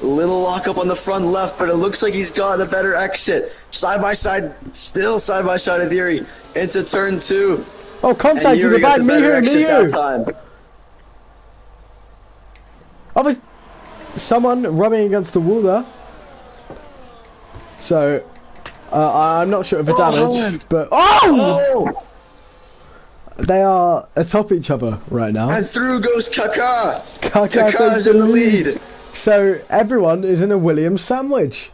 Little lock up on the front left, but it looks like he's got a better exit. Side by side, still side by side with Yuri into turn 2. Oh, contact to the back, Mihu. Oh, there's someone rubbing against the wall there. So, I'm not sure of the damage, but oh! They are atop each other right now. And through goes Kaká. Kaká's in the lead. So everyone is in a Williams sandwich.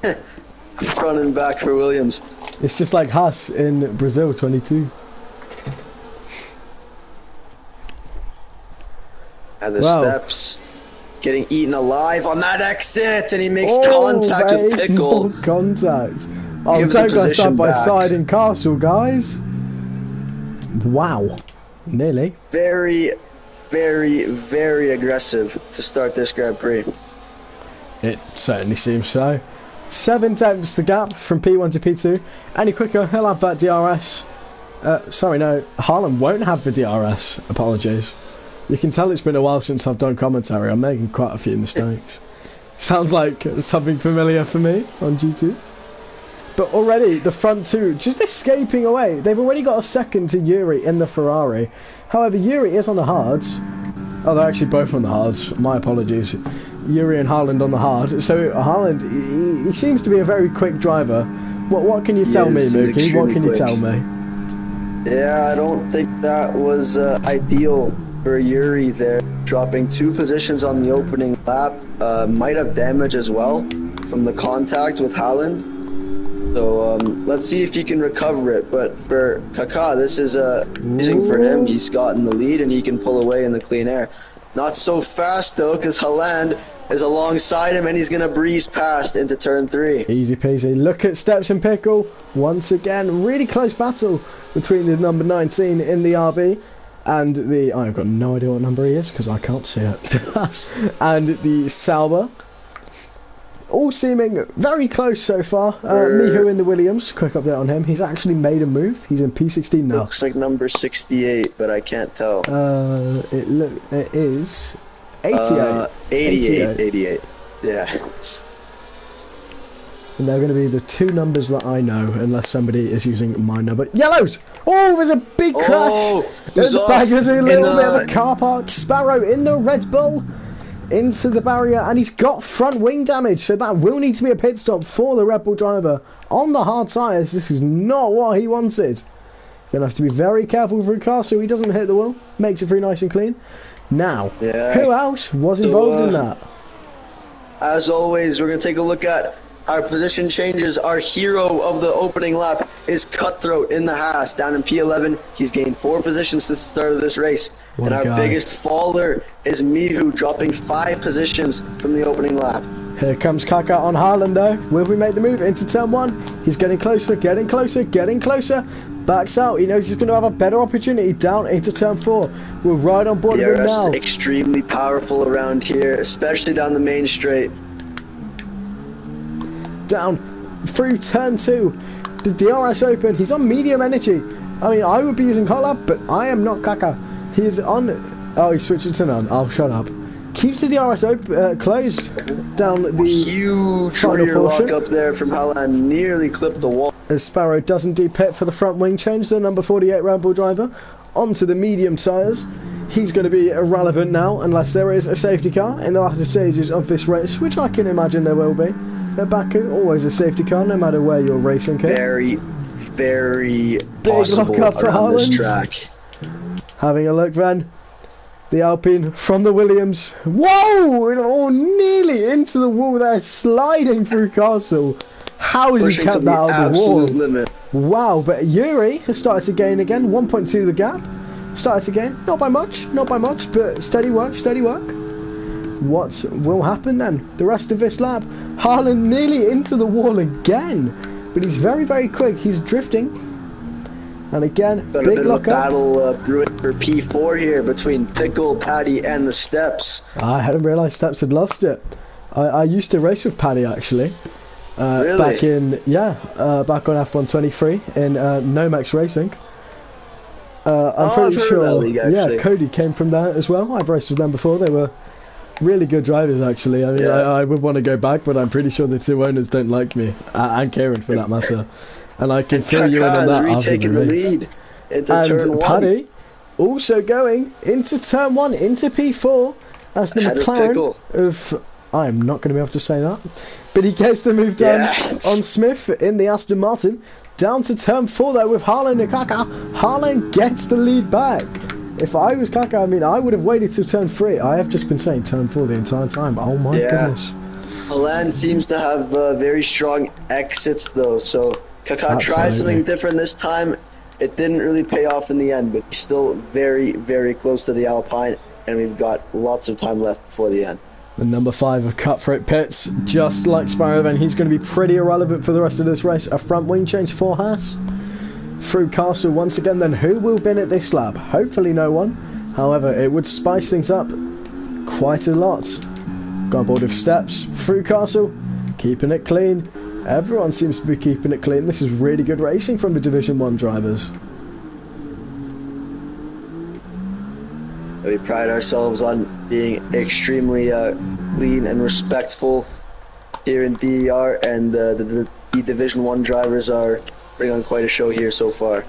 Front and back for Williams. It's just like Haas in Brazil 22. And the steps getting eaten alive on that exit, and he makes contact with Pickle. Contact. Oh, don't go side by side in Castle, guys. Wow. Nearly. Very, very aggressive to start this Grand Prix. It certainly seems so. 7 tenths the gap from P1 to P2. Any quicker, he'll have that DRS. Sorry, no, Haaland won't have the DRS. Apologies. You can tell it's been a while since I've done commentary. I'm making quite a few mistakes. Sounds like something familiar for me on GT. But already, the front two just escaping away. They've already got a second to Yuri in the Ferrari. However, Yuri is on the hards. Oh, they're actually both on the hards. My apologies. Yuri and Haaland on the hard. So Haaland, he seems to be a very quick driver. What can you tell me, Mookie? What can you tell me? Yeah, I don't think that was ideal for Yuri there. Dropping 2 positions on the opening lap. Might have damage as well from the contact with Haaland. So let's see if he can recover it. But for Kaká, this is amazing for him. He's gotten the lead and he can pull away in the clean air. Not so fast though, because Haaland is alongside him and he's going to breeze past into turn 3. Easy peasy. Look at Steps and Pickle. Once again, really close battle between the number 19 in the RB and the... I've got no idea what number he is because I can't see it. And the Sauber. All seeming very close so far. Mihu in the Williams. Quick update on him. He's actually made a move. He's in P16 now. Looks like number 68, but I can't tell. It is 88. 88. Yeah. And they're going to be the 2 numbers that I know, unless somebody is using my number. Yellows! Oh, there's a big crash! There's a little bit of a car park. Sparrow in the Red Bull. Into the barrier, and he's got front wing damage, so that will need to be a pit stop for the Red Bull driver on the hard tyres. This is not what he wanted. Gonna have to be very careful for a car so he doesn't hit the wall. Makes it through nice and clean. Now, who else was involved in that? As always, we're gonna take a look at our position changes. Our hero of the opening lap is Cutthroat in the Haas, down in P11. He's gained 4 positions since the start of this race. And our biggest faller is Mihu, dropping 5 positions from the opening lap. Here comes Kaká on Haaland though. Will we make the move into turn 1? He's getting closer, getting closer, getting closer. Backs out. He knows he's going to have a better opportunity down into turn 4. We're right on board with him now. Extremely powerful around here, especially down the main straight. Down through turn 2. The DRS open. He's on medium energy. I mean, I would be using hot lap, but I am not Kaká. He is on... Oh, he switched it to none. Oh, shut up. Keeps the DRS closed down the huge final portion. Lock up there from Haaland nearly clipped the wall. As Sparrow does indeed pit for the front wing change, the number 48 Red Bull driver onto the medium tyres. He's going to be irrelevant now unless there is a safety car in the latter stages of this race, which I can imagine there will be. At Baku, always a safety car, no matter where you're racing. Very, very big lock up for Haaland. This track. Having a look then. The Alpine from the Williams. Whoa! Oh, nearly into the wall there, sliding through Castle. How has he kept that out of the wall? Limit. Wow, but Yuri has started to gain again. 1.2 the gap. Started to gain. Not by much, but steady work, steady work. What will happen then? The rest of this lap. Haaland nearly into the wall again. But he's very, very quick. He's drifting. And again, big lock up. Battle brewing for P4 here between Pickle, Paddy, and the Steps. I hadn't realised Steps had lost it. I used to race with Paddy actually. Really? Back in back on F123 in Nomex Racing. I'm pretty sure. Yeah, Cody came from there as well. I've raced with them before. They were Really good drivers, actually. I mean, Yeah. I would want to go back, but I'm pretty sure the two owners don't like me, and Kieran for that matter. And I can fill you in on that after the retaking the race. lead into turn And one. Paddy also going into turn one, into P4, as the Ahead of McLaren Pickle. of... I am not going to be able to say that. But he gets the move done Yes. on Smith in the Aston Martin. Down to turn 4 though with Harlan and Kaka. Harlan gets the lead back. If I was Kaka, I mean, I would have waited till turn 3. I have just been saying turn 4 the entire time. Oh my goodness. Milan seems to have very strong exits though, so Kaka tried something different this time. It didn't really pay off in the end, but he's still very, very close to the Alpine, and we've got lots of time left before the end. The number 5 of Cutthroat Pits, just like Sparrowman, he's going to be pretty irrelevant for the rest of this race. A front wing change for Haas. Through Castle once again, then who will win at this lap? Hopefully no one. However, it would spice things up quite a lot. Got a board of steps. Through Castle, keeping it clean. Everyone seems to be keeping it clean. This is really good racing from the Division 1 drivers. We pride ourselves on being extremely clean and respectful here in DER, and the Division 1 drivers are putting on quite a show here so far.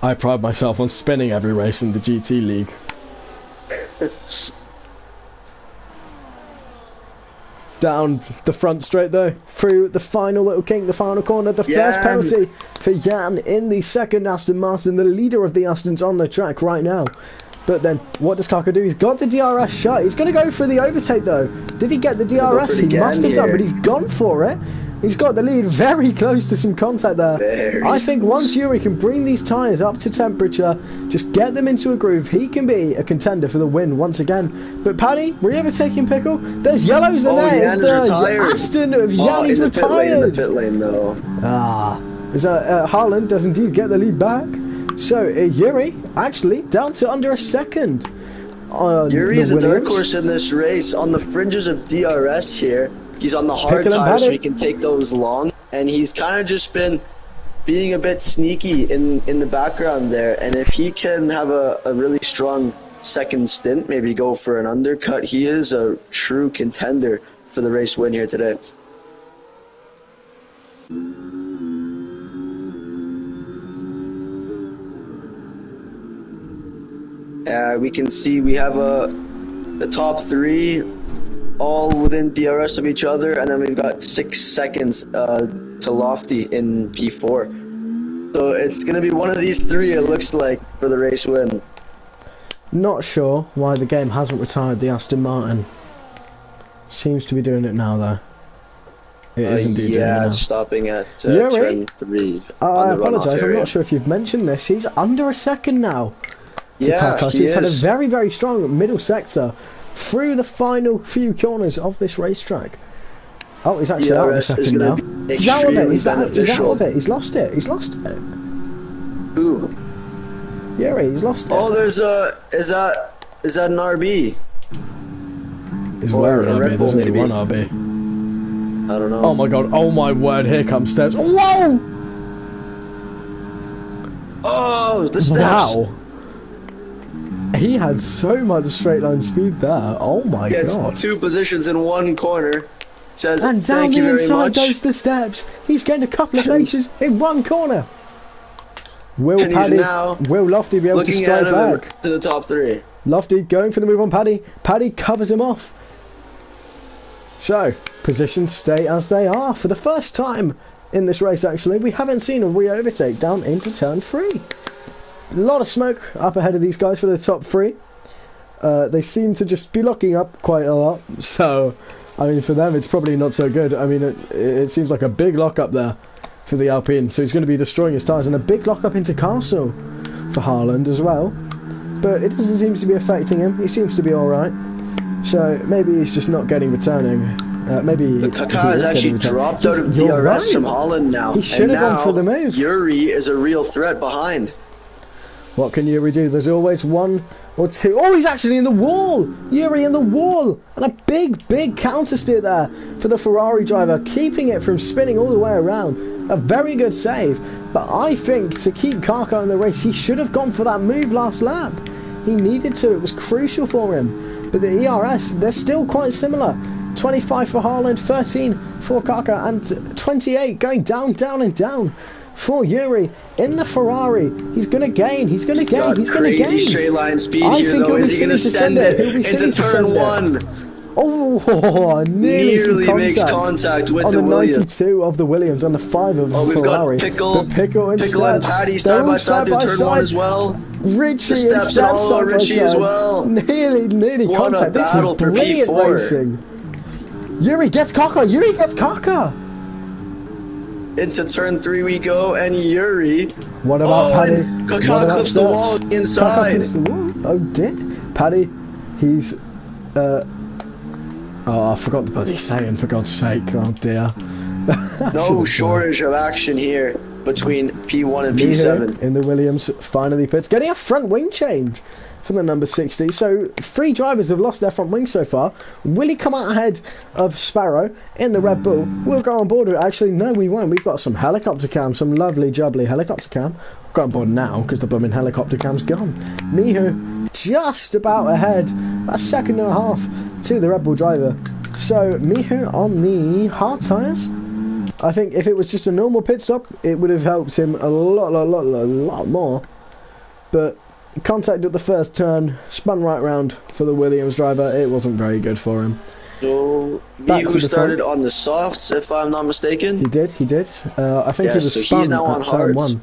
I pride myself on spinning every race in the GT League. Down the front straight though, through the final little kink, the final corner, the first penalty for Jan in the second Aston Martin, the leader of the Astons on the track right now. But then, what does Kaka do? He's got the DRS shot. He's going to go for the overtake though. Did he get the DRS? He must have done, but he's gone for it. He's got the lead very close to some contact there. I think once Yuri can bring these tyres up to temperature, just get them into a groove, he can be a contender for the win once again. But Paddy, re-overtaking Pickle, there's yellows in there. It's the Aston of Yanni's retired. In the pit lane though. Harlan does indeed get the lead back. So Yuri actually down to under a second. Yuri is a dark horse in this race, on the fringes of DRS here. He's on the hard tires, so he can take those long, and he's kind of just been being a bit sneaky in the background there. And if he can have a really strong second stint, maybe go for an undercut, he is a true contender for the race win here today. We can see we have the top 3 all within DRS of each other, and then we've got 6 seconds to Lofty in P4. So it's going to be one of these 3, it looks like, for the race win. Not sure why the game hasn't retired the Aston Martin. Seems to be doing it now though. It is indeed doing it now. Stopping at turn 3. I apologise, I'm not sure if you've mentioned this. He's under a second now. He's had a very, very strong middle sector through the final few corners of this racetrack. Oh, he's actually out of the second now. He's out of it. He's out of it. He's lost it. He's lost it. Who? Yeah, he's lost it. Oh, there's is that an RB? Is where an RB? There's only one RB. I don't know. Oh my god! Oh my word! Here comes steps. Whoa! Oh, the steps. Wow. He had so much straight line speed there. Oh my god. 2 positions in 1 corner. Says, and down the inside goes the steps. He's getting a couple of places in 1 corner. Will Lofty be able to strike back? To the top 3. Lofty going for the move on Paddy. Paddy covers him off. So, positions stay as they are. For the first time in this race, actually, we haven't seen a re-overtake down into turn 3. A lot of smoke up ahead of these guys for the top 3. They seem to just be locking up quite a lot. So, I mean, for them, it's probably not so good. I mean, it seems like a big lock up there for the Alpine. So he's going to be destroying his tyres. And a big lock up into Castle for Haaland as well. But it doesn't seem to be affecting him. He seems to be alright. So maybe he's just not getting returning. Maybe Kaka has actually dropped out of DRS from Holland now. He should have gone for the move. Yuri is a real threat behind. What can Yuri do? There's always 1 or 2. Oh, he's actually in the wall! Yuri in the wall! And a big, big counter steer there for the Ferrari driver, keeping it from spinning all the way around. A very good save. But I think to keep Kaka in the race, he should have gone for that move last lap. He needed to. It was crucial for him. But the ERS, they're still quite similar. 25 for Haaland, 13 for Kaka, and 28 going down, down, and down for Yuri in the Ferrari. He's going to gain. He's going to gain. He's going to gain. Straight line speed I here, think though. he'll be Is he going to send it into turn one? Oh, nearly makes contact with on the the Williams. 92 of the Williams on the 5 of the We've Ferrari. got Pickle, But Pickle and and Paddy side by side through turn one as well. Richie The and steps Steph and all side by Richie as side. well. Nearly What a contact. This battle is for brilliant P4. racing. Yuri gets Kaka. Yuri gets Kaka. Into turn 3 we go, and Yuri. What about Paddy? And What Kaka about clips the wall Kaka inside. clips the wall. Oh dear. Paddy, he's oh, I forgot the bloody saying, for God's sake. Oh dear. No shortage of action here between P1 and P7. In the Williams finally pits, getting a front wing change for the number 60. So 3 drivers have lost their front wing so far. Will he come out ahead of Sparrow in the Red Bull? We'll go on board with it. Actually, no, we won't. We've got some helicopter cam, some lovely jubbly helicopter cam. Go on board now because the blooming helicopter cam's gone. Mihu just about ahead, a second and a half to the Red Bull driver. So Mihu on the hard tyres. I think if it was just a normal pit stop, it would have helped him a lot more. But contact at the first turn, spun right round for the Williams driver. It wasn't very good for him. So Mihu started on the softs, if I'm not mistaken. He did. I think he was so spun he's now on at turn hards. 1.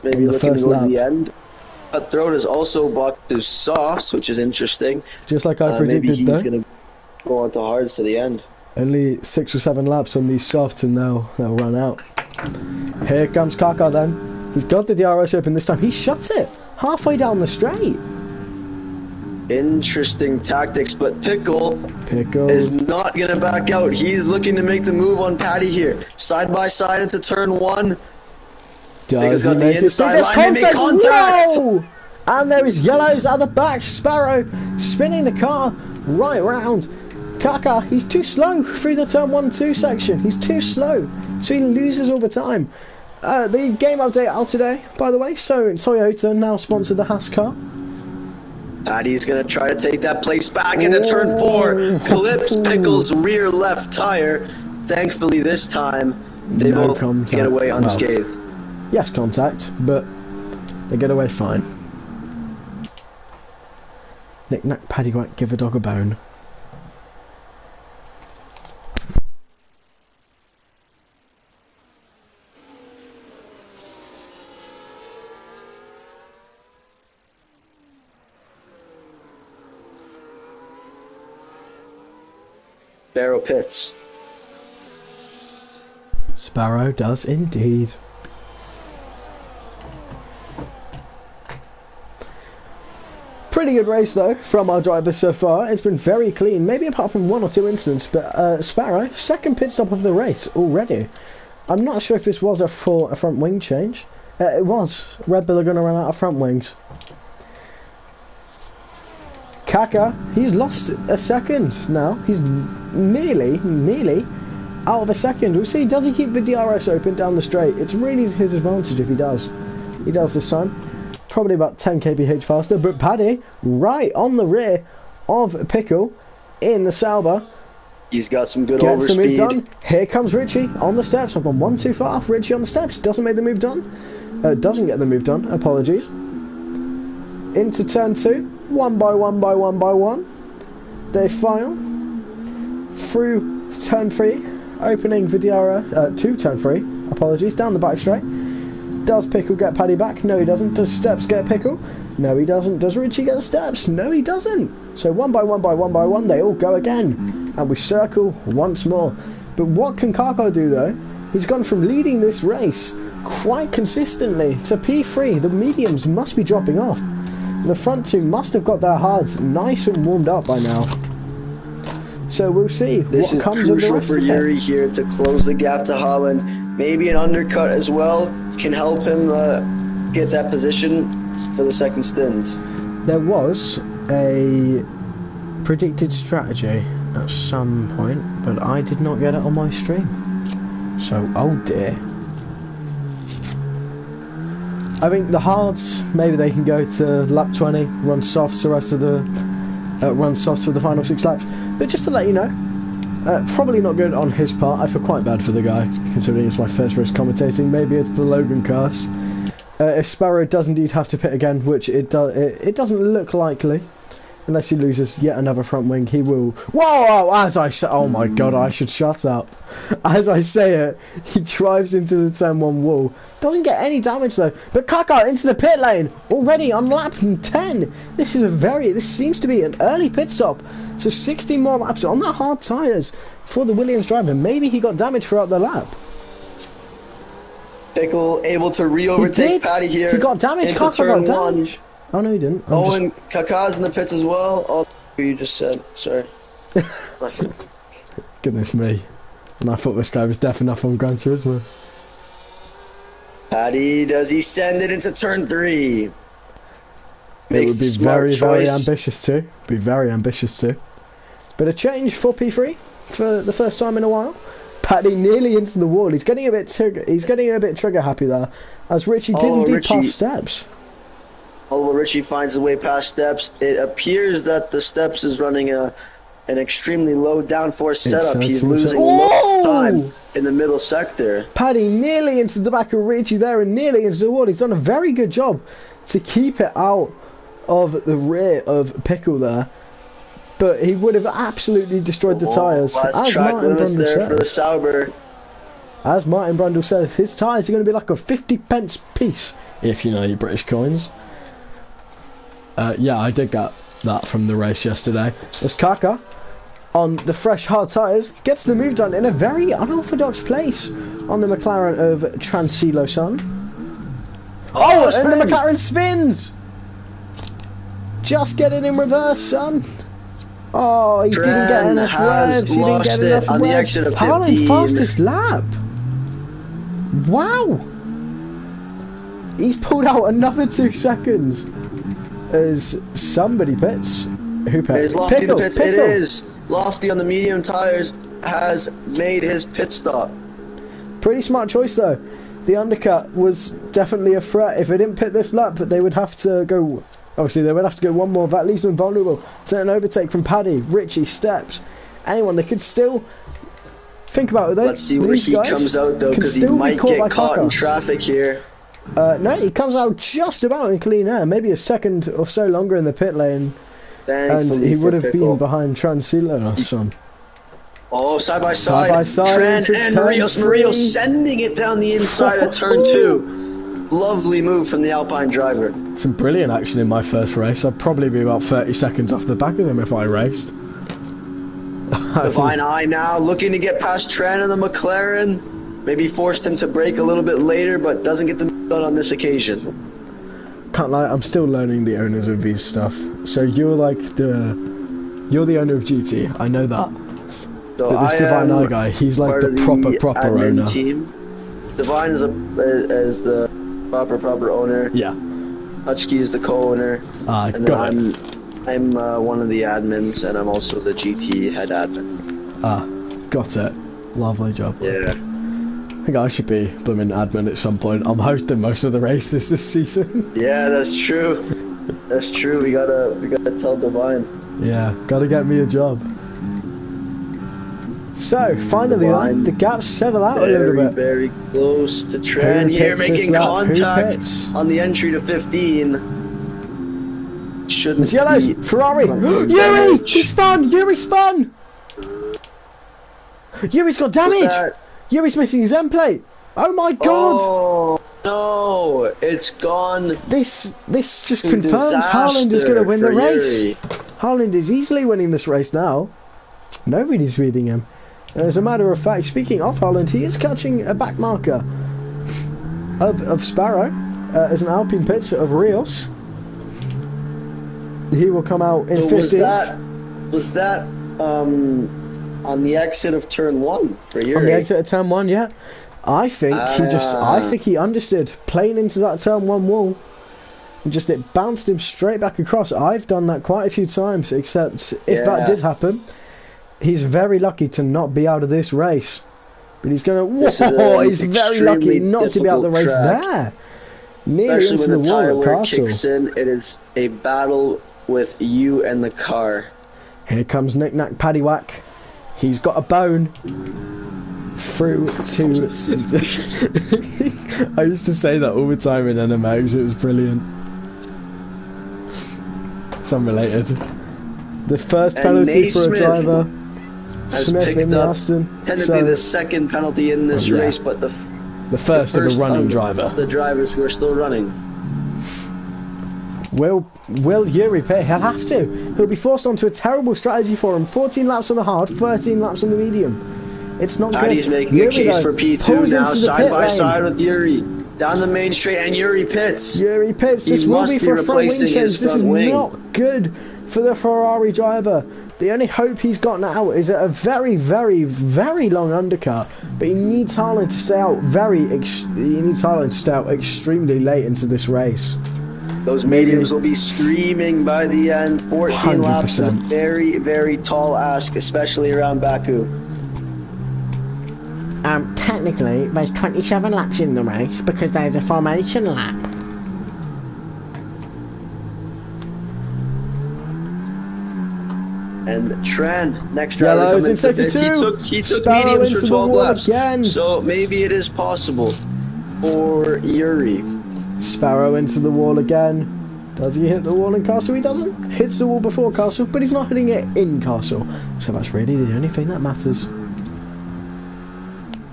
Maybe the looking to first go lap. to the end. Cutthroat is also bought to softs, which is interesting. Just like I Maybe predicted, he's though. going to go on to hards to the end. Only 6 or 7 laps on these softs and they'll run out. Here comes Kaka then. He's got the DRS open this time. He shut it halfway down the straight. Interesting tactics, but Pickle Pickles. is not going to back out. He's looking to make the move on Paddy here. Side by side into turn 1. Does he got the make it? inside There's line, they make contact. Whoa! And there is yellows at the back. Sparrow spinning the car right round. Kaka, he's too slow through the turn 1-2 section. He's too slow, so he loses all the time. The game update out today, by the way. So Toyota now sponsored the Haas car. Paddy's going to try to take that place back into turn 4. Clips Pickle's rear left tire. Thankfully this time, they No both contact. get away Well, unscathed. yes, contact, but they get away fine. Knick knack paddywhack, give a dog a bone. Barrow pits. Sparrow does indeed. Pretty good race though from our drivers so far. It's been very clean, maybe apart from 1 or 2 incidents, but Sparrow, second pit stop of the race already. I'm not sure if this was a front wing change. It was. Red Bull are going to run out of front wings. Kaka, he's lost a second now. He's nearly out of a second. We'll see, does he keep the DRS open down the straight? It's really his advantage if he does. He does this time. Probably about 10 kph faster, but Paddy right on the rear of Pickle in the Sauber. He's got some good Gets the move overspeed. done. Here comes Richie on the steps. I've gone 1 too far. Richie on the steps. Doesn't make the move done. Doesn't get the move done. Apologies. Into turn 2. 1 by 1 by 1 by 1. They file. Through turn 3. Opening for DRS. To turn 3. Apologies. Down the back straight. Does Pickle get Paddy back? No, he doesn't. Does Steps get Pickle? No, he doesn't. Does Richie get the Steps? No, he doesn't. So 1 by 1 by 1 by 1, they all go again. And we circle once more. But what can Kaka do, though? He's gone from leading this race quite consistently to P3. The mediums must be dropping off. The front 2 must have got their hards nice and warmed up by now. So we'll see This what is comes of the crucial rest for of it. Yuri here to close the gap to Haaland. Maybe an undercut as well can help him get that position for the second stint. There was a predicted strategy at some point, but I did not get it on my stream. So, oh dear. I think the hards, maybe they can go to lap 20, run softs the rest of the run softs for the final 6 laps. But just to let you know, probably not good on his part. I feel quite bad for the guy, considering it's my first race commentating. Maybe it's the Logan curse. If Sparrow does indeed have to pit again, which it doesn't look likely, unless he loses yet another front wing, he will. Whoa! As I say, oh my god, I should shut up. As I say it, he drives into the turn 1 wall. Doesn't get any damage though. But Kaka into the pit lane already on lap 10. This seems to be an early pit stop. So 16 more laps on the hard tyres for the Williams driver. Maybe he got damage throughout the lap. Pickle able to re-overtake Paddy here. He got damage. Kaka got damage. Oh no, he didn't. And Kaka's in the pits as well. Oh, you just said. Sorry. Goodness me. And I thought this guy was deaf enough on Gran Turismo. Paddy, does he send it into turn 3? It would be very, very ambitious too. Be very ambitious too. But a change for P3 for the first time in a while. Paddy nearly into the wall. He's getting a bit trigger happy there, as Richie did indeed pass steps. Although Richie finds a way past steps, it appears that the steps is running an extremely low downforce setup. He's losing a lot of time in the middle sector. Paddy nearly into the back of Richie there and nearly into the wall. He's done a very good job to keep it out of the rear of Pickle there. But he would have absolutely destroyed the tyres. As Martin Brundle says, for the Sauber. As Martin Brundle says, his tyres are going to be like a 50p piece, if you know your British coins. Yeah, I did get that from the race yesterday. As Kaka, on the fresh hard tyres, gets the move done in a very unorthodox place on the McLaren of Transilo Sun. Oh, and the McLaren spins! Just get it in reverse, son. Oh, he didn't get enough revs. He didn't get enough revs. Haaland fastest lap. Wow. He's pulled out another 2 seconds. As somebody pits. Who pits? It's Lofty the pits. It is. Lofty on the medium tyres has made his pit stop. Pretty smart choice though. The undercut was definitely a threat. If they didn't pit this lap, they would have to go. Obviously, they would have to go one more. That leaves them vulnerable to an overtake from Paddy, Richie, Steps, anyone. They could still think about it. Let's see where he comes out though, because he might get caught in traffic here. No, he comes out just about in clean air, maybe a second or so longer in the pit lane, and he would have been behind Transilo or some. Oh, side by side, Tran and Murillo sending it down the inside of turn 2. Lovely move from the Alpine driver. Some brilliant action in my first race. I'd probably be about 30 seconds off the back of him if I raced. Divine Eye now looking to get past Tran and the McLaren. Maybe forced him to brake a little bit later, but doesn't get them done on this occasion. Can't lie, I'm still learning the owners of these stuff. So you're the owner of GT. I know that. So but this Divine Eye guy, he's like the proper owner. Team. Divine is the proper owner. Yeah. Hutchkey is the co-owner. And then I'm one of the admins, and I'm also the GT head admin. Got it. Lovely job. Yeah. I think I should be blooming admin at some point. I'm hosting most of the races this season. Yeah, that's true. That's true. We gotta tell Divine. Yeah, gotta get me a job. So finally, the gaps settle out a little bit. Very close to Tran here, making contact on the entry to 15. Shouldn't. It's yellows. Ferrari. Yuri, he spun. Yuri spun. Yuri's got damage. Yuri's missing his end plate. Oh my god. Oh no, it's gone. This just confirms Haaland is going to win the race. Haaland is easily winning this race now. Nobody's beating him. As a matter of fact, speaking of Haaland, he is catching a back marker of Sparrow as an Alpine pit of Rios. He will come out in 15th. Was that on the exit of turn 1 for Yuri? On the exit of turn 1, yeah. I think he understood playing into that turn 1 wall. And just it bounced him straight back across. I've done that quite a few times, except if that did happen, he's very lucky to not be out of this race. But he's going to... Whoa! He's very lucky not to be out of the race there. Nearly into the wall at Castle. Kicks in, it is a battle with you and the car. Here comes Knick Knack Paddywhack. He's got a bone. Through to... I used to say that all the time in NMX, it was brilliant. It's unrelated. The first penalty for a driver. Smith in the Aston. Technically the second penalty in this race, but the first of the running driver. The drivers who are still running. Will Yuri pit? He'll have to. He'll be forced onto a terrible strategy for him. 14 laps on the hard, 13 laps on the medium. It's not good. He's making Yuri, a case though, for P2 now, side by side with Yuri. Down the main straight, and Yuri pits. Yuri pits. This will be for a front wing change. This is not good for the Ferrari driver. The only hope he's got now is at a very, very, very long undercut. But he needs Harlan to stay out extremely late into this race. Those mediums will be screaming by the end. 14 100%. Laps is a very, very tall ask, especially around Baku. Technically, there's 27 laps in the race because there's a formation lap. And Tran, next driver coming into this, he took mediums for 12 laps. Again. So maybe it is possible for Yuri. Sparrow into the wall again. Does he hit the wall in Castle? He doesn't. Hits the wall before Castle, but he's not hitting it in Castle. So that's really the only thing that matters.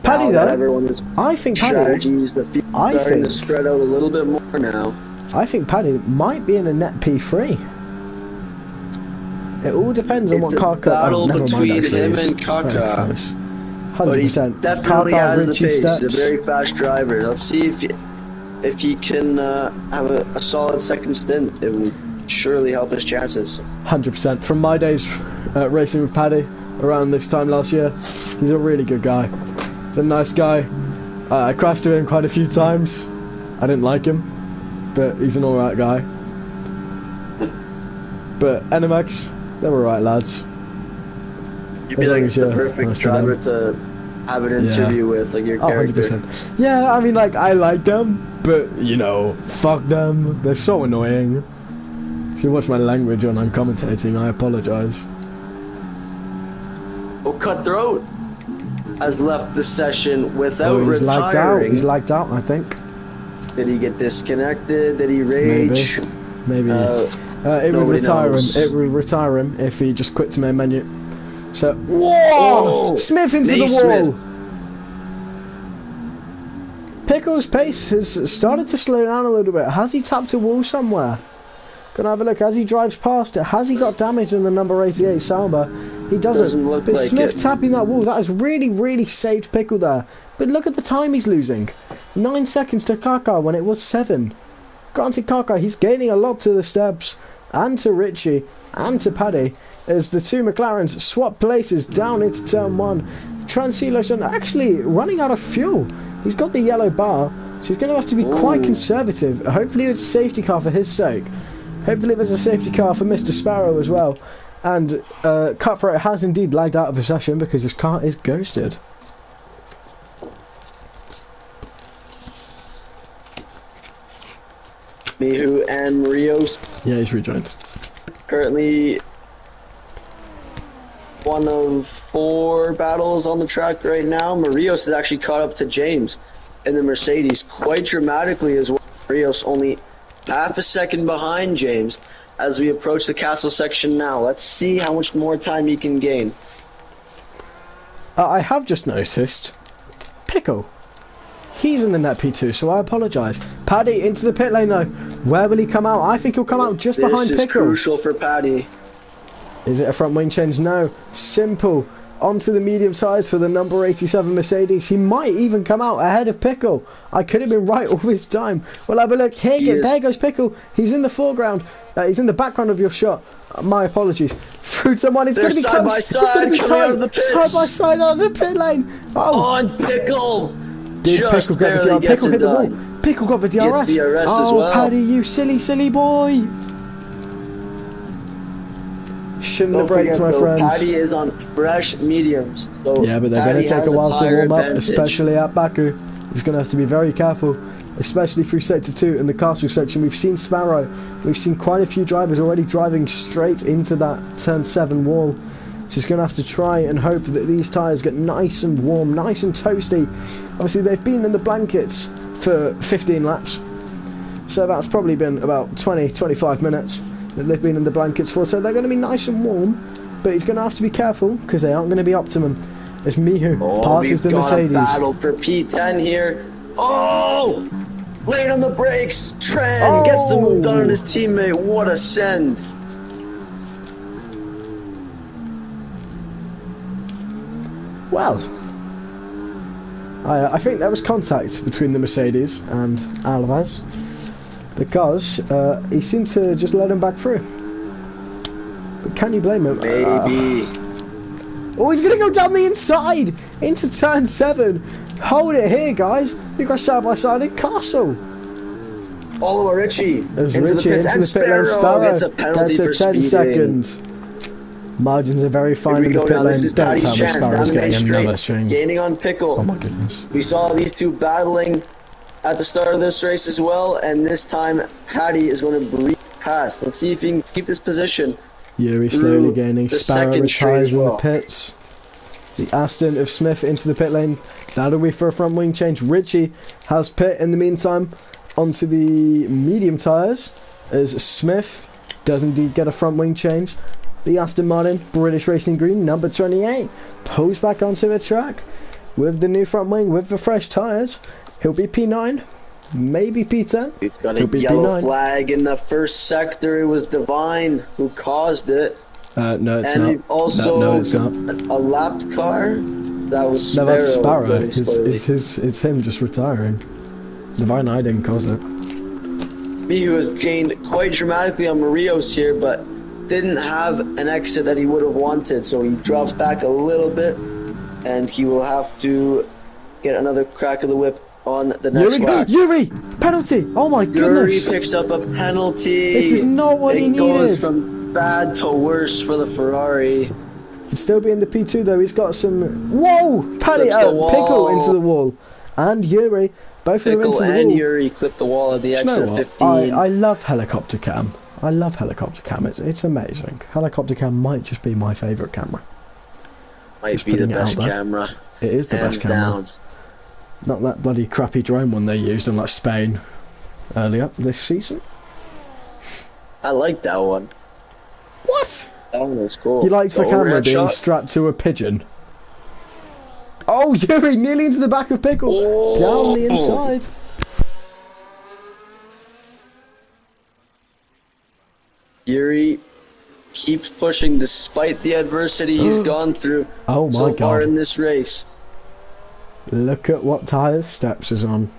Paddy, though, I think Paddy... starting to spread out a little bit more now. I think Paddy might be in a net P3. It all depends on what Kaka... battle between him and Kaka. 100%. He definitely has the pace. He's a very fast driver. Let's see if he can have a solid second stint. It will surely help his chances. 100%. From my days racing with Paddy around this time last year, he's a really good guy. He's a nice guy. I crashed with him quite a few times. I didn't like him, but he's an alright guy. But NMX, they're alright lads. You'd be like the perfect driver to have an interview with, like your character. 100%. Yeah, I mean, like, I like them, but, you know, fuck them. They're so annoying. If you watch my language when I'm commentating, I apologise. Oh, Cutthroat has left the session without retiring. He's lagged out, I think. Did he get disconnected? Did he rage? Maybe. It would retire him. It would retire him if he just quit to main menu. So, whoa! Smith into the wall. Pickle's pace has started to slow down a little bit. Has he tapped a wall somewhere? Gonna have a look as he drives past it. Has he got damage in the number 88 Sauber? He doesn't look but like Smith tapping that wall, that has really, really saved Pickle there. But look at the time he's losing. 9 seconds to Kaka when it was 7. Granted, Kaka, he's gaining a lot to the steps, and to Richie, and to Paddy, as the two McLarens swap places down into turn 1. Transilo's actually running out of fuel. He's got the yellow bar, so he's going to have to be quite conservative. Hopefully it's a safety car for his sake. Hopefully there's a safety car for Mr. Sparrow as well. And Cutthroat has indeed lagged out of the session because his car is ghosted. Mihu and Rios. Yeah, he's rejoined. Currently one of 4 battles on the track right now. Marios has actually caught up to James in the Mercedes quite dramatically as well. Marios only half a second behind James as we approach the castle section now. Let's see how much more time he can gain. I have just noticed Pickle. He's in the net P2, so I apologise. Paddy into the pit lane though. Where will he come out? I think he'll come out just behind Pickle. This is crucial for Paddy. Is it a front wing change? No. Simple. Onto the medium sides for the number 87 Mercedes. He might even come out ahead of Pickle. I could have been right all this time. We'll have a look. There goes Pickle. He's in the foreground. He's in the background of your shot. My apologies. Through someone. It's going to be side close. By side, coming out of the pits. Side by side out of the pit lane. Oh. On Pickle. Did Pickle get the DRS? Pickle hit the wall. Pickle got the DRS. Oh, Paddy, you silly, silly boy. Shouldn't have braked, my friends. Paddy is on fresh mediums. So yeah, but they're going to take a while to warm up, especially at Baku. He's going to have to be very careful, especially through Sector 2 and the castle section. We've seen Sparrow, we've seen quite a few drivers already driving straight into that Turn 7 wall. So he's going to have to try and hope that these tyres get nice and warm, nice and toasty. Obviously they've been in the blankets for 15 laps, so that's probably been about 20-25 minutes that they've been in the blankets for, so they're going to be nice and warm, but he's going to have to be careful because they aren't going to be optimum. As Mihu passes the Mercedes. Battle for P10 here. Oh! Late on the brakes. Tran gets the move done on his teammate. What a send. Well, I think there was contact between the Mercedes and Alves, because he seemed to just let him back through. But can you blame him? Maybe. Oh, he's going to go down the inside into Turn 7. Hold it here, guys. You've got side by side in Castle. Oliver Ritchie There's Ritchie into the pit lane. Sparrow gets a penalty for 10 speeding. seconds. Margins are very fine in the pit lane. Don't tell me Sparrow's getting another string. Gaining on Pickle. Oh my goodness. We saw these two battling at the start of this race as well, and this time Paddy is going to breeze past. Let's see if he can keep this position. Yuri slowly gaining. Sparrow retires in the pits. The Aston of Smith into the pit lane. That'll be for a front wing change. Ritchie has pit in the meantime onto the medium tyres as Smith does indeed get a front wing change. The Aston Martin British Racing Green number 28 pulls back onto the track with the new front wing with the fresh tyres. He'll be P9, maybe P10. He's got a yellow flag in the first sector. It was Divine who caused it. No, it's and not. Also, no, it's not. A lapped car. That was Sparrow. No, that's Sparrow. It's him just retiring. Divine, I didn't cause it. Mihu has gained quite dramatically on Marios here, but didn't have an exit that he would have wanted, so he drops back a little bit, and he will have to get another crack of the whip on the next lap. Yuri! Penalty! Oh my goodness! Yuri picks up a penalty. This is not what he needed. It goes from bad to worse for the Ferrari. He'd still be in the P2 though. He's got some... Whoa! Paddy out! Pickle into the wall. And Yuri. Both of them into the wall. Pickle and Yuri clipped the wall at the exit of 15. I love helicopter cam. I love helicopter cam. It's amazing. Helicopter cam might just be my favourite camera. Might just be the best camera. It is the best camera. Down. Not that bloody crappy drone one they used in like Spain earlier this season. I like that one. What? That one was cool. You liked the camera being strapped to a pigeon? Oh, Yuri nearly into the back of Pickle. Down the inside. Yuri keeps pushing despite the adversity he's gone through so far in this race. Look at what tyres Steps is on.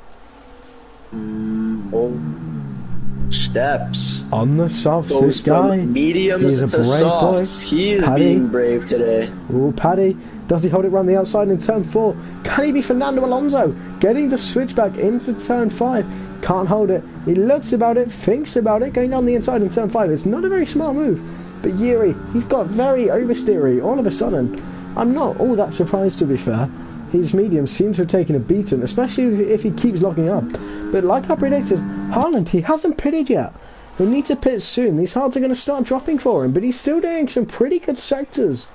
Steps. On the softs, this guy. Mediums to softs. He is being brave today. Oh, Paddy. Does he hold it around the outside in turn 4? Can he be Fernando Alonso? Getting the switchback into turn 5. Can't hold it. He looks about it, thinks about it, going down the inside in turn 5. It's not a very smart move. But Yuri, he's got very oversteery all of a sudden. I'm not all that surprised, to be fair. His mediums seem to have taken a beating, especially if he keeps locking up. But like I predicted, Haaland, he hasn't pitted yet. He'll need to pit soon. These hards are going to start dropping for him, but he's still doing some pretty good sectors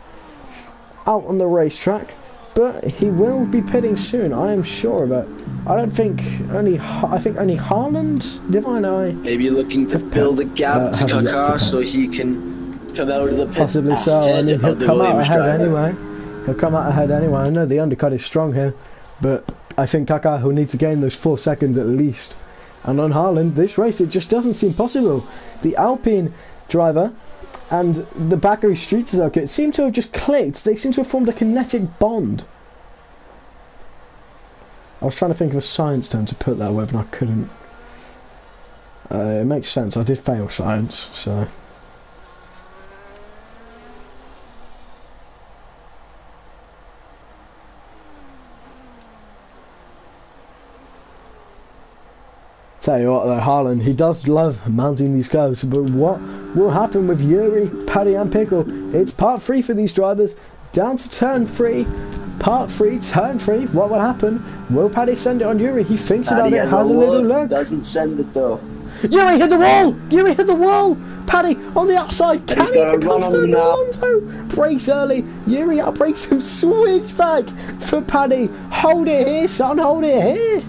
out on the racetrack. But he will be pitting soon, I am sure. But I think only Haaland, Divine Eye, maybe looking to build a gap to Kaká so he can come out of the pits. Possibly so. I mean, he'll come out ahead anyway. He'll come out ahead anyway. I know the undercut is strong here, but I think Kaká will need to gain those 4 seconds at least. And on Haaland, this race, it just doesn't seem possible. The Alpine driver and the Baku Street Circuit seem to have just clicked. They seem to have formed a kinetic bond. I was trying to think of a science term to put that with, and I couldn't. It makes sense. I did fail science, so... Tell you what though, Haaland, he does love mounting these curves, but what will happen with Yuri, Paddy and Pickle? It's part 3 for these drivers, down to turn 3. Part 3, turn 3. What will happen? Will Paddy send it on Yuri? He thinks about Paddy it, has a little look. Doesn't send it though. Yuri hit the wall! Yuri hit the wall! Paddy on the outside. Paddy's Can he got a pick run off on him now. Alonso? Breaks early. Yuri outbreaks him. Switch back for Paddy. Hold it here, son. Hold it here.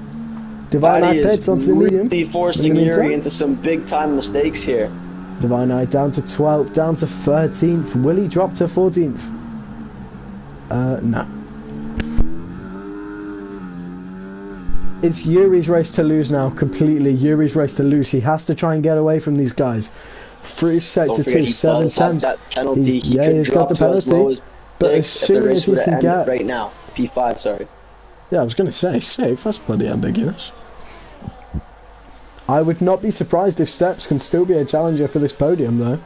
Divine Paddy Eye is pits onto the medium. really forcing Yuri into some big time mistakes here. Divine Eye down to 12th, down to 13th. Will he drop to 14th? No. It's Yuri's race to lose now, completely. Yuri's race to lose. He has to try and get away from these guys. Through sector 2, 7 times. That penalty. He's got the penalty. But as soon as he can get... Right now. P5, sorry. Yeah, I was going to say, 6. That's bloody ambiguous. I would not be surprised if Steps can still be a challenger for this podium, though.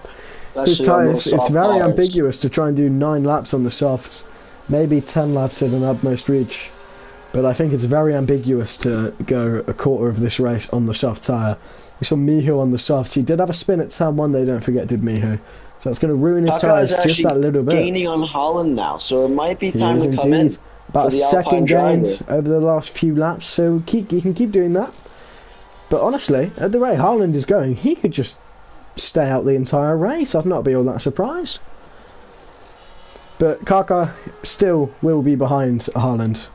His tyres, it's very ambiguous to try and do 9 laps on the softs. Maybe 10 laps at an utmost reach. But I think it's very ambiguous to go a quarter of this race on the soft tyre. We saw Miho on the softs. He did have a spin at turn 1, though, don't forget, did Miho. So it's going to ruin his tyres just that little bit. Gaining on Holland now, so it might be time to come in. About a second gained over the last few laps, so you can keep doing that. But honestly, at the rate Haaland is going, he could just stay out the entire race. I'd not be all that surprised. But Kaka still will be behind Haaland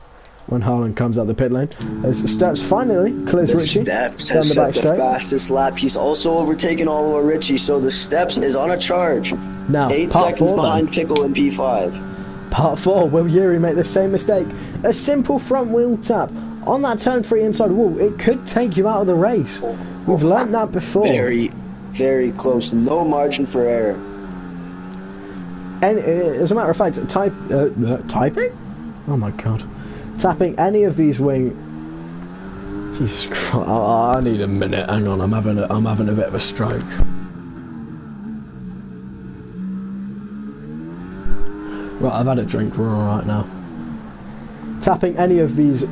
when Haaland comes out the pit lane. As Steps finally clears Richie down the back straight. Fastest lap. He's also overtaken Oliver Richie, so the Steps is on a charge. Now, 8 seconds behind Pickle in P5. Part 4, will Yuri make the same mistake? A simple front wheel tap on that turn 3 inside wall. It could take you out of the race. We've learnt that before. Very, very close. No margin for error. And as a matter of fact, typing? Oh my god. Tapping any of these wing... Jesus Christ, I need a minute. Hang on, I'm having a bit of a stroke. Right, I've had a drink. We're all right now. Tapping any of these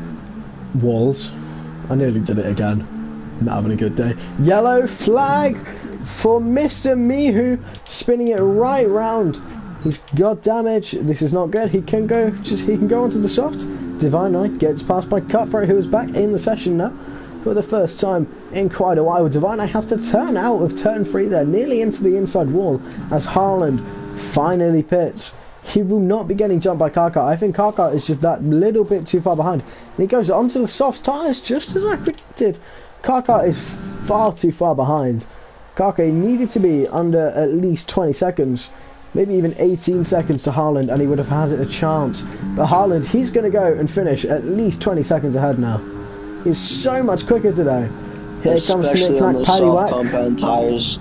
walls. I nearly did it again. Not having a good day. Yellow flag for Mr. Mihu, spinning it right round. He's got damage. This is not good. He can go onto the soft. Divine Eye gets passed by Cutthroat, who is back in the session now for the first time in quite a while. Divine Eye has to turn out of turn 3 there, nearly into the inside wall, as Haaland finally pits. He will not be getting jumped by Kaka. I think Kaka is just that little bit too far behind. And he goes onto the soft tyres, just as I predicted. Kaka is far too far behind. Kaka needed to be under at least 20 seconds. Maybe even 18 seconds to Haaland, and he would have had a chance. But Haaland, he's going to go and finish at least 20 seconds ahead now. He's so much quicker today. Here comes Nick Knack, Paddy Whack. Compound tyres,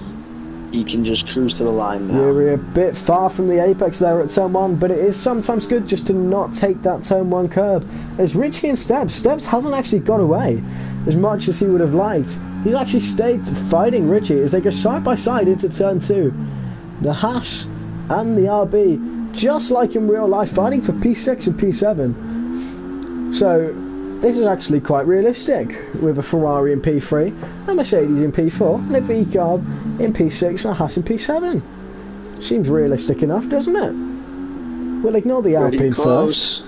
he can just cruise to the line now. We're a bit far from the apex there at turn 1, but it is sometimes good just to not take that turn 1 curb. As Richie and Steps hasn't actually got away as much as he would have liked. He's actually stayed fighting Richie as they go side by side into turn 2. The Haas and the RB, just like in real life, fighting for P6 and P7. So this is actually quite realistic, with a Ferrari in P3, a Mercedes in P4, and a V-Carb in P6 and a Haas in P7. Seems realistic enough, doesn't it? We'll ignore the Alpine first.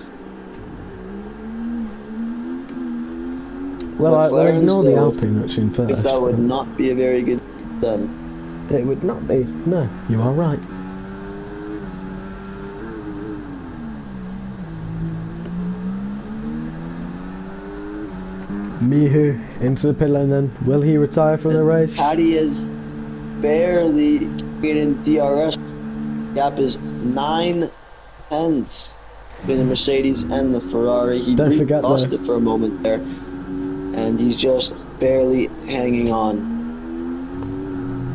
Well, we'll ignore the Alpine that's in first. That would not be a very good done. It would not be. No, you are right. Mihu into the pit lane then. Will he retire from the race? Paddy is barely getting DRS. Gap is 9 tenths between the Mercedes and the Ferrari. He lost it for a moment there, and he's just barely hanging on.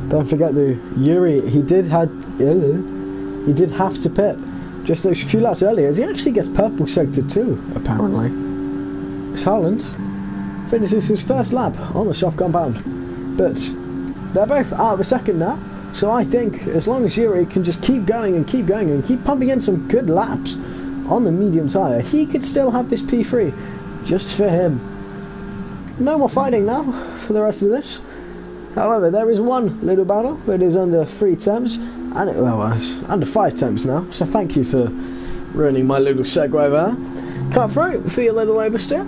Don't forget though, Yuri, he did have to pit just those few laps earlier, as he actually gets purple sector 2, apparently. It's Haaland finishes his first lap on the soft compound, but they're both out of a second now, so I think as long as Yuri can just keep going and keep pumping in some good laps on the medium tyre, he could still have this P3 just for him. No more fighting now for the rest of this. However, there is one little battle. It is under 3 temps, and it's under 5 temps now, so thank you for ruining my little segue there. Cutthroat, feel a little oversteer.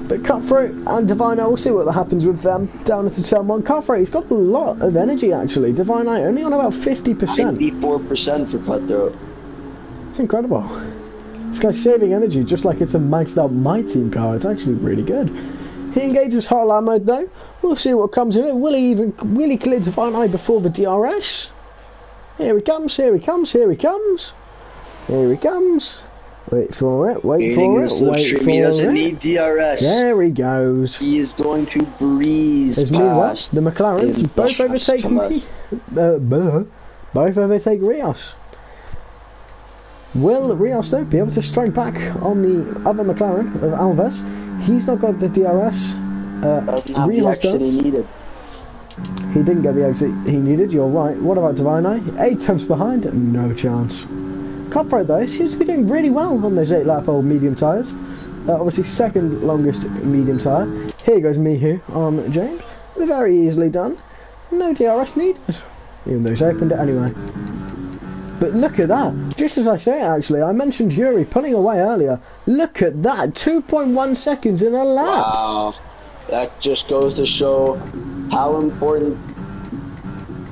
But Cutthroat and Divine Eye, we'll see what happens with them down at the turn 1. Cutthroat, he's got a lot of energy actually. Divine Eye only on about 50%. 94% for Cutthroat. It's incredible. This guy's saving energy just like it's a maxed out My Team car. It's actually really good. He engages Heartland mode though. We'll see what comes of it. Will he clear Divine Eye before the DRS? Here he comes, here he comes, here he comes. Here he comes. Wait for it, wait for it, wait for it. He doesn't need DRS. There he goes. He is going to breeze There's past. the McLarens both overtake me. Both overtake Rios. Will Rios though be able to strike back on the other McLaren of Alves? He's not got the DRS. Doesn't have the exit he needed. He didn't get the exit he needed, you're right. What about Divine Eye? 8 tenths behind? No chance. Cutthroat though seems to be doing really well on those 8-lap old medium tyres. Obviously second longest medium tyre. Here goes Mihu on James. Very easily done. No DRS needed. Even though he's opened it anyway. But look at that. Just as I say it actually, I mentioned Yuri pulling away earlier. Look at that. 2.1 seconds in a lap. Wow. That just goes to show how important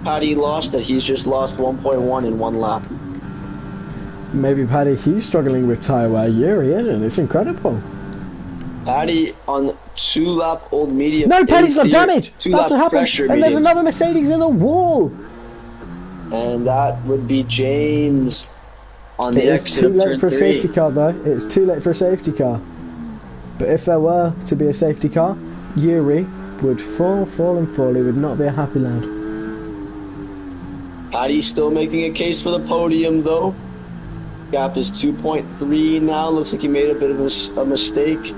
Paddy lost it. He's just lost 1.1 in 1 lap. Maybe Paddy, he's struggling with tyre wear. Yuri isn't. It's incredible. Paddy on 2-lap old medium. No, Paddy's got damage. That's what happened. And there's another Mercedes in the wall. And that would be James on the exit. It's too late for a safety car though. It's too late for a safety car. But if there were to be a safety car, Yuri would fall. He would not be a happy lad. Paddy's still making a case for the podium though. Gap is 2.3 now. Looks like he made a bit of a mistake.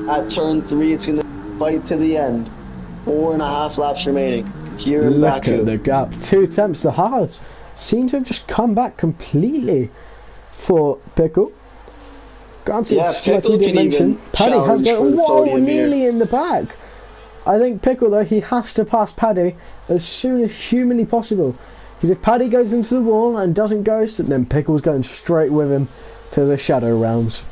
At turn 3, it's going to fight to the end. 4.5 laps remaining. Here in Baku. Look at the gap. 2 tenths. The Hards seem to have just come back completely for Pickle. Granted, like you did mention, Paddy has got nearly in the back. I think Pickle though, he has to pass Paddy as soon as humanly possible. Because if Paddy goes into the wall and doesn't ghost, then Pickle's going straight with him to the shadow rounds.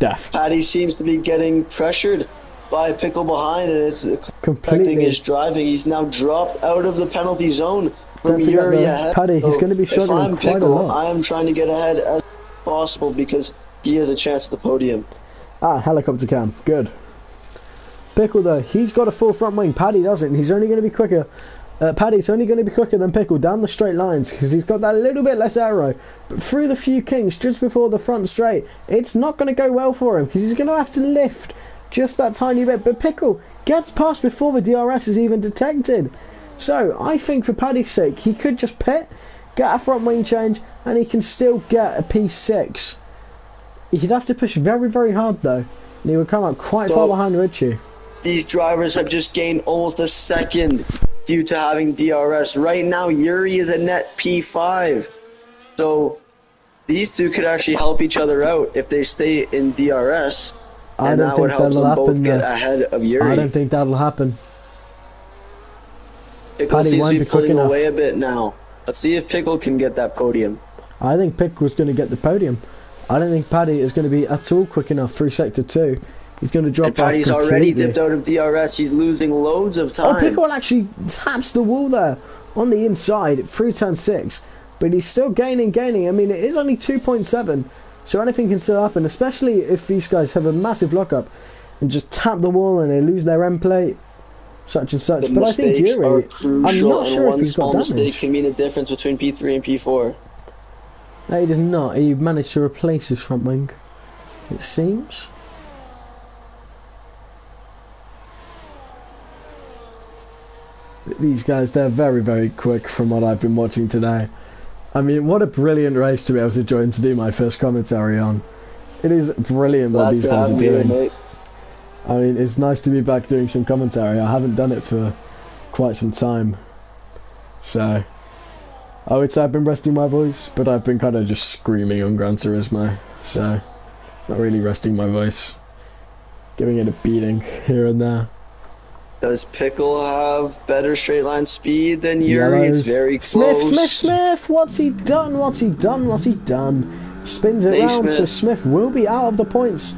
Death. Paddy seems to be getting pressured by Pickle behind, and it's affecting his driving. He's now dropped out of the penalty zone from Yuri ahead. Paddy, he's going to be struggling quite a lot. I am trying to get ahead as possible because he has a chance at the podium. Helicopter cam. Good. Pickle though, he's got a full front wing. Paddy doesn't. He's only going to be quicker. Paddy's only going to be quicker than Pickle down the straight lines because he's got that little bit less aero. But through the few kinks just before the front straight, it's not going to go well for him because he's going to have to lift just that tiny bit. But Pickle gets past before the DRS is even detected. So I think for Paddy's sake, he could just pit, get a front wing change, and he can still get a P6. He'd have to push very, very hard though, and he would come up quite far behind Ritchie. These drivers have just gained almost a second due to having DRS. Right now, Yuri is a net P5. So these two could actually help each other out if they stay in DRS. I don't think that'll happen. Get ahead of Yuri. I don't think that'll happen. Pickle seems to be pulling away a bit now. Let's see if Pickle can get that podium. I think Pickle's going to get the podium. I don't think Paddy is going to be at all quick enough through Sector 2. He's going to drop off completely. Paddy's already dipped out of DRS. He's losing loads of time. Oh, Pickle actually taps the wall there on the inside through turn 6. But he's still gaining. I mean, it is only 2.7. So anything can still happen, especially if these guys have a massive lockup and just tap the wall and they lose their end plate, such and such. But I think Yuri, I'm not sure if he's got damage. One mistake can mean the difference between P3 and P4. No, he does not. He managed to replace his front wing, it seems. These guys, they're very, very quick from what I've been watching today. I mean, what a brilliant race to be able to join to do my first commentary on. It is brilliant what these guys are doing. I mean, it's nice to be back doing some commentary. I haven't done it for quite some time. So, I would say I've been resting my voice, but I've been kind of just screaming on Gran Turismo. So, not really resting my voice. Giving it a beating here and there. Does Pickle have better straight line speed than Yuri? It's very close. Smith! What's he done? Spins it round, so Naismith. Smith will be out of the points.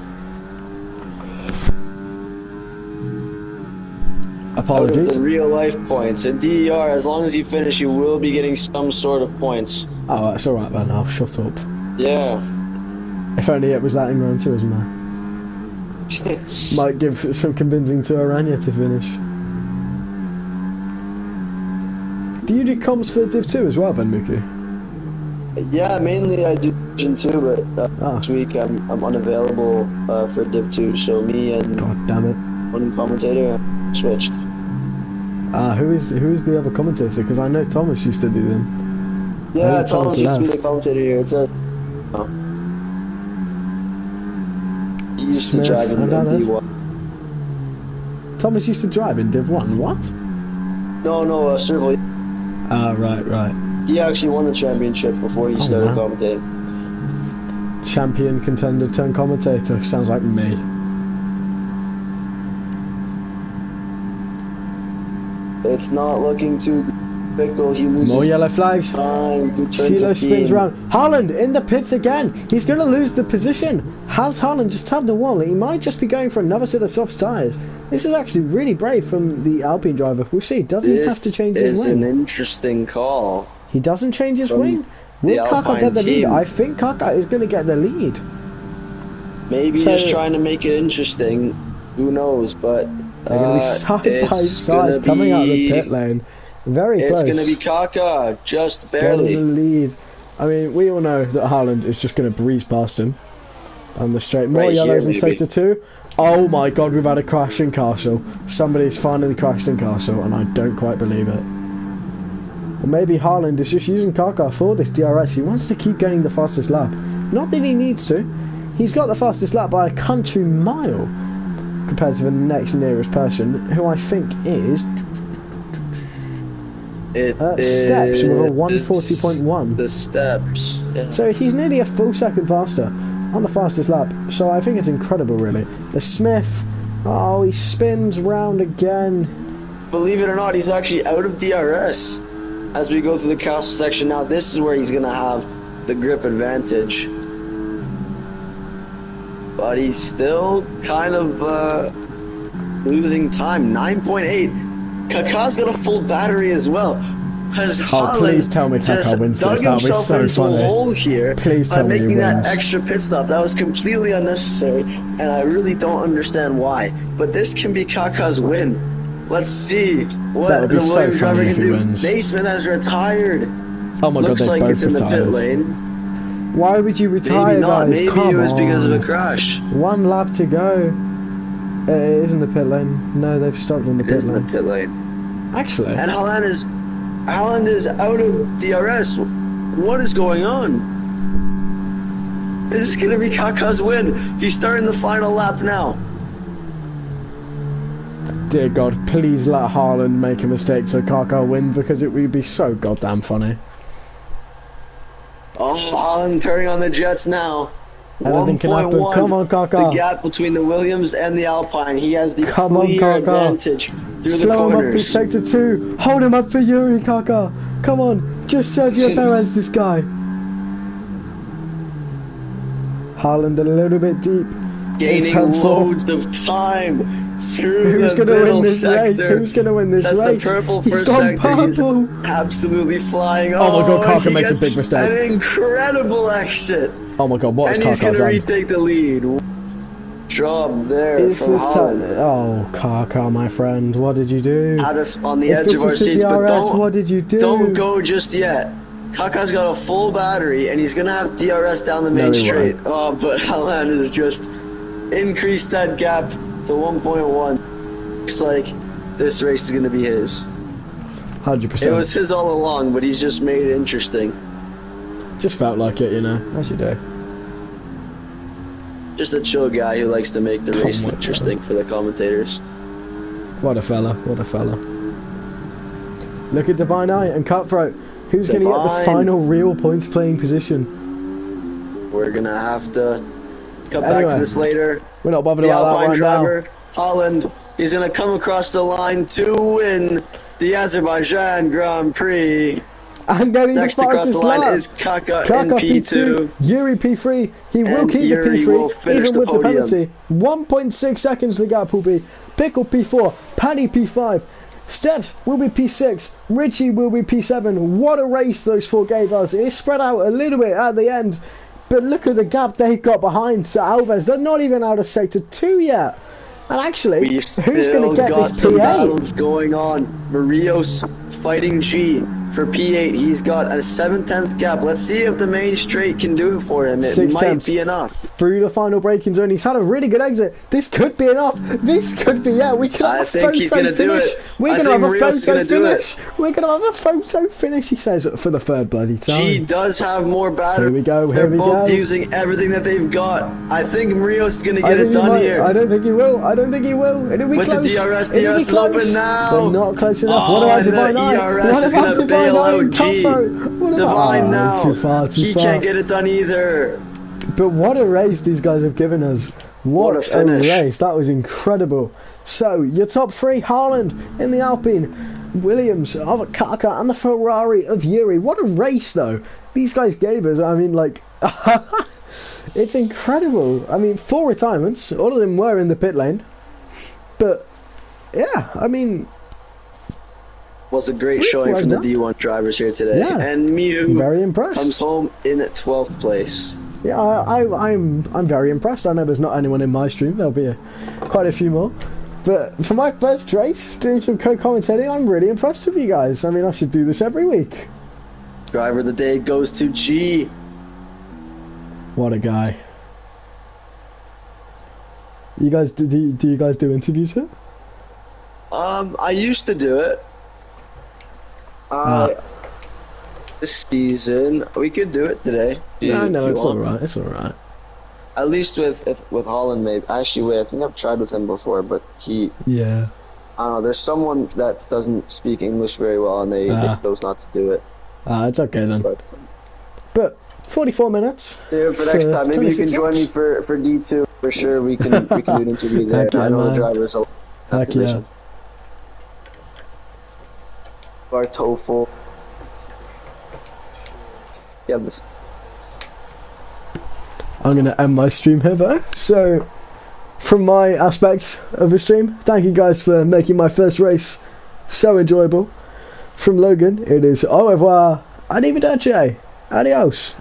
Out of Apologies. the real life points. In DER, as long as you finish, you will be getting some sort of points. Oh, that's alright then, I'll shut up. Yeah. If only it was that in Gran Turismo. Might give some convincing to Aranya to finish. Do you do comms for Div 2 as well then, Miku? Yeah, mainly I do Division 2, but this week I'm unavailable for Div 2, so me and God damn it. one commentator switched. Who is the other commentator? Because I know Thomas used to do them. Yeah, think Thomas used to be the left. commentator here. It's a... Oh. He used Smith, to drive in and D1. Thomas used to drive in Div 1, what? No, Servo. Right. He actually won the championship before he started wow. commentating. Champion contender turned commentator, sounds like me. It's not looking too fickle. He loses More yellow flags. time to turn CeeLo 15. spins round. Haaland in the pits again. He's going to lose the position. Has Haaland just tapped the wall? He might just be going for another set of soft tyres. This is actually really brave from the Alpine driver. We'll see. Does he have to change his This is wing? an interesting call. He doesn't change his from wing. the Will Kaka Alpine get the lead? team. I think Kaka is going to get the lead. Maybe So- just trying to make it interesting. Who knows? But They're going to be side by it's side gonna coming out of the be- pit lane. Very close. It's going to be Kaka, just Getting barely. the lead. I mean, we all know that Haaland is just going to breeze past him on the straight. More Right yellows here, in maybe. sector 2. Oh my god, we've had a crash in Castle. Somebody's finally crashed in Castle, and I don't quite believe it. Or maybe Haaland is just using Kaka for this DRS. He wants to keep getting the fastest lap. Not that he needs to. He's got the fastest lap by a country mile compared to the next nearest person, who I think is Steps with a 140.1. The Steps. Yeah. So he's nearly a full second faster on the fastest lap. So I think it's incredible, really. The Smith, oh, he spins round again. Believe it or not, he's actually out of DRS as we go through the castle section. Now this is where he's going to have the grip advantage. But he's still kind of losing time. 9.8. Kaka's got a full battery as well. Has Oh, please tell me Kaka just wins dug this. That'll be himself so into funny. a hole here Please by tell me he making that wins. extra pit stop. That was completely unnecessary, and I really don't understand why. But this can be Kaka's win. Let's see what That would be the so Williams funny driver if can he do. wins. Naismith has retired. Oh my Looks god, they like both it's in the pit retired. lane. Why would you retire, Maybe not. guys? Maybe Come it was because of on. a crash. One lap to go. It is in the pit lane. No, they've stopped in the It pit is in lane. the pit lane. Actually, And Haaland is out of DRS. What is going on? This is going to be Kaka's win. He's starting the final lap now. dear God, please let Haaland make a mistake so Kaka wins, because it would be so goddamn funny. Oh, Haaland turning on the Jets now. Anything can happen. 1.1. Come on, Kaka. The gap between the Williams and the Alpine. He has the Come on, clear Kaka. advantage through the Slow him up for corners. sector 2. Hold him up for Yuri, Kaka. Come on, just Sergio Perez this guy. Haaland a little bit deep. It's Gaining helpful. loads of time through Who's the going to win middle this race? sector. Who's going to win this That's race? the purple He's first gone sector. He's purple. absolutely flying. Oh my God, Kaka he makes a gets big mistake. An incredible exit. Oh my God, what And has he's Kaka going to done? retake the lead. Job there It's from just Haaland. oh, Kaka, my friend, what did you do? Had us on the If edge this of our was the seats, but DRS, what did you do? don't go just yet. Kaka's got a full battery, and he's going to have DRS down the No, main he straight. Oh, but Haaland has just increased that gap to 1.1. Looks like this race is going to be his. 100%. It was his all along, but he's just made it interesting. Just felt like it, you know, as you do. Just a chill guy who likes to make the race my interesting for the commentators. What a fella, what a fella. Look at Divine Eye and Cutthroat. Who's going to get the Divine. final real points playing position? We're going to have to come back Anyway, to this later. We're not bothered The about that Alpine right driver, Holland, he's going to come across the line to win the Azerbaijan Grand Prix. I'm getting Next the across fastest the line lap. is Kaka in Kaka P2. Yuri P3. He will And keep Yuri the will P3 finish even the with podium. the penalty. 1.6 seconds the gap will be. Pickle P4, Paddy P5, Steps will be P6, Richie will be P7. What a race those four gave us. It's spread out a little bit at the end, but look at the gap they got behind to Alves. They're not even out of sector 2 yet. And actually, We've who's going to still get got this some P8? battles going on. Marios fighting G for P8. He's got a 7/10 gap. Let's see if the main straight can do it for him. It 6 might tenths be enough. through the final braking zone. He's had a really good exit. This could be enough. This could be, yeah, we could have I a think he's photo gonna do finish. it. We're I going to think have a Marios is photo gonna do finish. We're going to have a photo finish, he says, for the third bloody time. G does have more battery. Here we go, They're here we both go. using everything that they've got. I think Marios is going to I get think it he done might. here. I don't think he will. I don't think he will. It'll be With the close. DRS, It'll be DRS is close. open now. But not close enough. Oh, What about and the Divine Eye? ERS What is about gonna Divine bail Eye out and G. Comfort? What about Divine now. Too far, too He far. can't get it done either. But what a race these guys have given us. What a a finish. race. That was incredible. So, your top three, Haaland in the Alpine, Williams of Kaka, and the Ferrari of Yuri. What a race, though. These guys gave us, I mean, like... it's incredible. I mean, 4 retirements. All of them were in the pit lane. But, yeah, I mean... Was a great showing from the D1 drivers here today. Yeah. And Miu Very impressed. comes home in 12th place. Yeah, I'm very impressed. I know there's not anyone in my stream. There'll be quite a few more. But for my first race, doing some co-commentating, I'm really impressed with you guys. I mean, I should do this every week. Driver of the day goes to G. What a guy. You guys, do you guys do interviews here? I used to do it. This season, we could do it today. No, if it's you want. alright, it's alright. At least with Holland, maybe. Actually, wait, I think I've tried with him before, but Yeah. I don't know, there's someone that doesn't speak English very well, and they chose not to do it. It's okay then. But 44 minutes. Yeah, for next time, maybe you can join me for D2. For sure, we can do an interview there. Heck yeah, I know man. the drivers a Heck yeah. Bartofel. Yeah, this. I'm going to end my stream here though. So, from my aspect of the stream, thank you guys for making my first race so enjoyable. From Logan, it is au revoir, arrivederci, adios.